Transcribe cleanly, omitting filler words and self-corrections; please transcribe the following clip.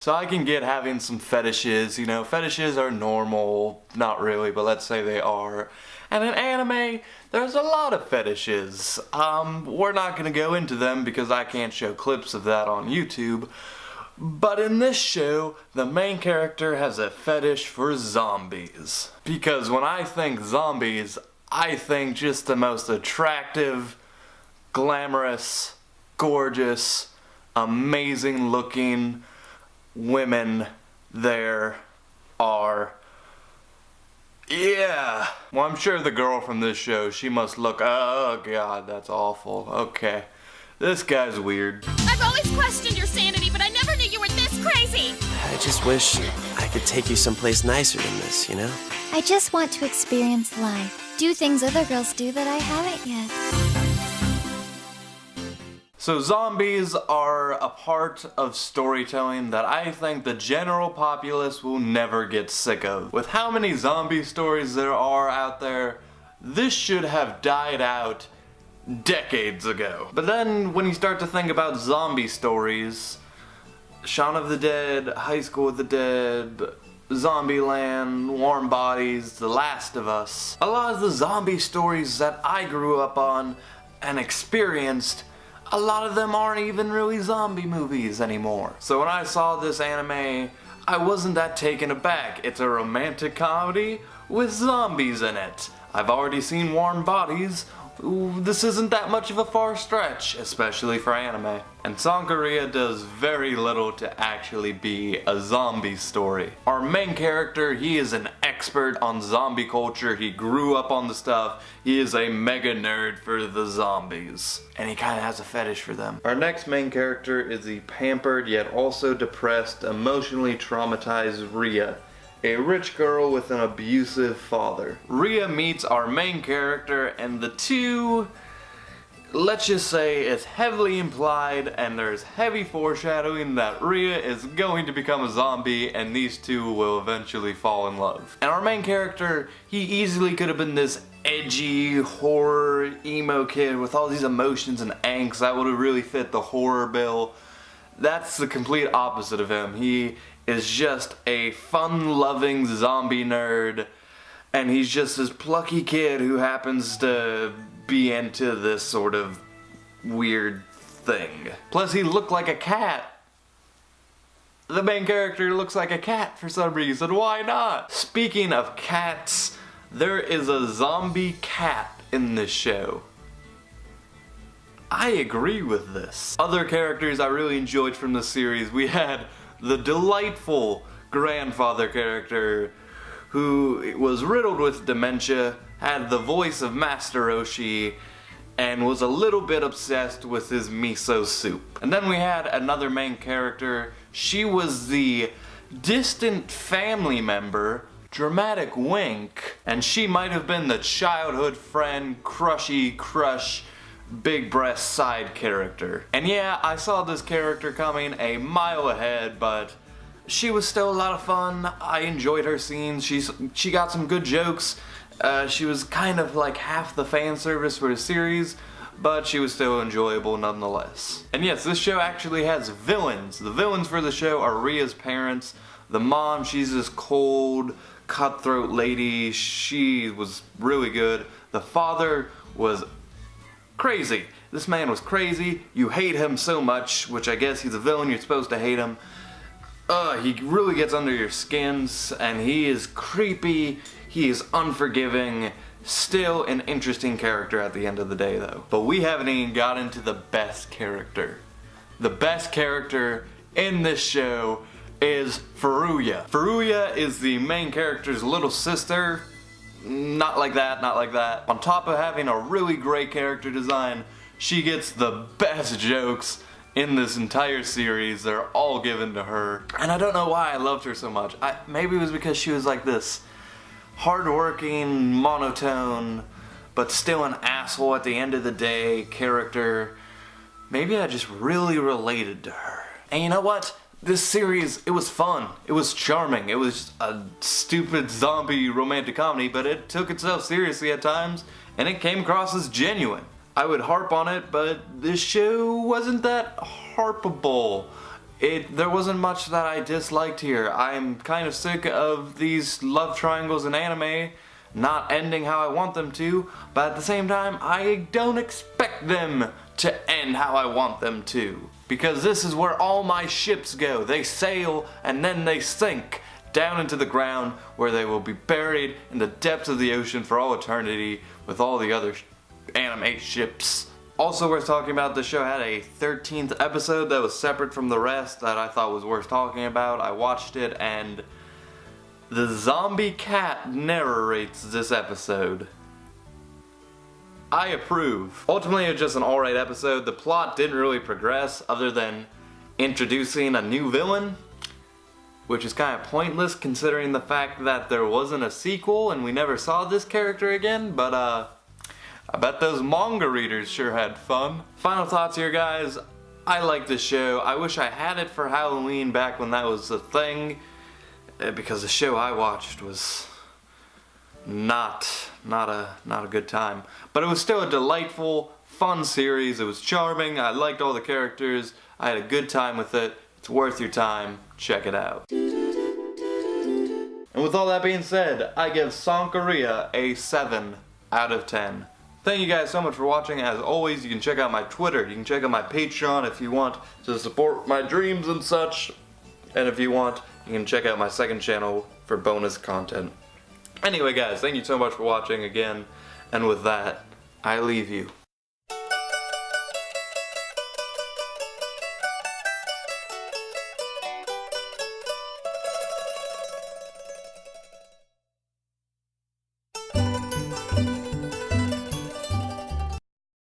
So I can get having some fetishes, you know, fetishes are normal, not really, but let's say they are. And in anime, there's a lot of fetishes. We're not gonna go into them because I can't show clips of that on YouTube. But in this show, the main character has a fetish for zombies. Because when I think zombies, I think just the most attractive, glamorous, gorgeous, amazing looking women there are. Yeah. Well, I'm sure the girl from this show, she must look, oh god, that's awful. Okay. This guy's weird. I've always questioned your sanity, but I never knew you were this crazy! I just wish I could take you someplace nicer than this, you know? I just want to experience life. Do things other girls do that I haven't yet. So zombies are a part of storytelling that I think the general populace will never get sick of. With how many zombie stories there are out there, this should have died out decades ago. But then when you start to think about zombie stories, Shaun of the Dead, High School of the Dead, Zombieland, Warm Bodies, The Last of Us, a lot of the zombie stories that I grew up on and experienced, a lot of them aren't even really zombie movies anymore. So when I saw this anime, I wasn't that taken aback. It's a romantic comedy with zombies in it. I've already seen Warm Bodies. Ooh, this isn't that much of a far stretch, especially for anime. And Sankarea does very little to actually be a zombie story. Our main character, he is an expert on zombie culture. He grew up on the stuff. He is a mega nerd for the zombies. And he kind of has a fetish for them. Our next main character is the pampered yet also depressed, emotionally traumatized Rea, a rich girl with an abusive father. Rea meets our main character and the two, let's just say, it's heavily implied and there's heavy foreshadowing that Rea is going to become a zombie and these two will eventually fall in love. And our main character, he easily could have been this edgy, horror, emo kid with all these emotions and angst that would have really fit the horror bill. That's the complete opposite of him. He is just a fun-loving zombie nerd, and he's just this plucky kid who happens to be into this sort of weird thing. Plus, he looked like a cat. The main character looks like a cat for some reason. Why not? Speaking of cats, there is a zombie cat in this show. I agree with this. Other characters I really enjoyed from the series, we had the delightful grandfather character who was riddled with dementia, had the voice of Master Roshi, and was a little bit obsessed with his miso soup. And then we had another main character. She was the distant family member, Dramatic Wink, and she might have been the childhood friend, crushy crush, big breast side character. And yeah, I saw this character coming a mile ahead, but she was still a lot of fun. I enjoyed her scenes. She got some good jokes. She was kind of like half the fan service for the series, but she was still enjoyable nonetheless. And yes, this show actually has villains. The villains for the show are Rea's parents. The mom, she's this cold, cutthroat lady. She was really good. The father was crazy. This man was crazy. You hate him so much, which I guess he's a villain, you're supposed to hate him. He really gets under your skins, and he is creepy, he is unforgiving, still an interesting character at the end of the day though. But we haven't even got into the best character. The best character in this show is Furuya. Furuya is the main character's little sister. Not like that, not like that. On top of having a really great character design, she gets the best jokes in this entire series. They're all given to her. And I don't know why I loved her so much. Maybe it was because she was like this hardworking, monotone, but still an asshole at the end of the day character. Maybe I just really related to her. And you know what? This series, it was fun, it was charming, it was a stupid zombie romantic comedy, but it took itself seriously at times, and it came across as genuine. I would harp on it, but this show wasn't that harpable. There wasn't much that I disliked here. I'm kind of sick of these love triangles in anime not ending how I want them to, but at the same time, I don't expect them to end how I want them to. Because this is where all my ships go. They sail and then they sink down into the ground where they will be buried in the depths of the ocean for all eternity with all the other anime ships. Also worth talking about, the show had a 13th episode that was separate from the rest that I thought was worth talking about. I watched it and the zombie cat narrates this episode. I approve. Ultimately, it was just an alright episode. The plot didn't really progress other than introducing a new villain, which is kind of pointless considering the fact that there wasn't a sequel and we never saw this character again, but I bet those manga readers sure had fun. Final thoughts here, guys. I like this show. I wish I had it for Halloween back when that was a thing, because the show I watched was not a good time. But it was still a delightful, fun series. It was charming. I liked all the characters. I had a good time with it. It's worth your time. Check it out. And with all that being said, I give Sankarea a 7 out of 10. Thank you guys so much for watching. As always, you can check out my Twitter. You can check out my Patreon if you want to support my dreams and such. And if you want, you can check out my second channel for bonus content. Anyway guys, thank you so much for watching again. And with that, I leave you.